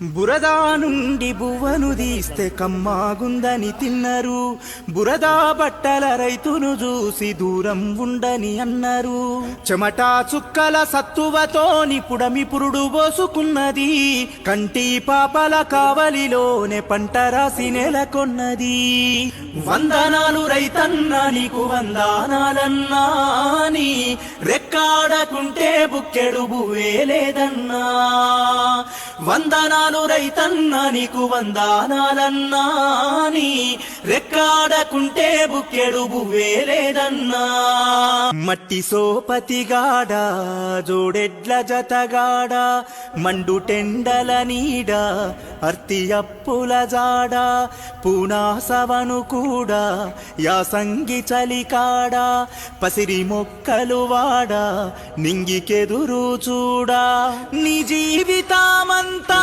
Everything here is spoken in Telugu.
బురదా నుండి బువ్వను తీస్తే కమ్మాగుందని తిన్నరు. బురదా బట్టల రైతును చూసి దూరం ఉండని అన్నారు. చెమటా చుక్కల సత్తువతోని పుడమి పురుడు పోసుకున్నది. కంటి పాపల కావలిలోనే పంట రాసి నెలకొన్నది. వందనాలు రైతన్నా నీకు వందనాలన్నా, నీ రెక్కాడకుంటే బుక్కెడు బువ్వే లేదన్నా. వందనాలు రైతన్నా నీకు వందనాలన్నా, నీ రెక్కాడకుంటే బుక్కెడు బువ్వే లేదన్నా. మట్టి సోపతిగాడ జోడెడ్ల జతగాడ, మండు టెండల నీడ అర్తి అప్పుల జాడ, పూనాసవను కూడా యాసంగి చలికాడ, పసిరి మొక్కలు వాడా నింగికెదురు చూడా. నీ జీవితమంతా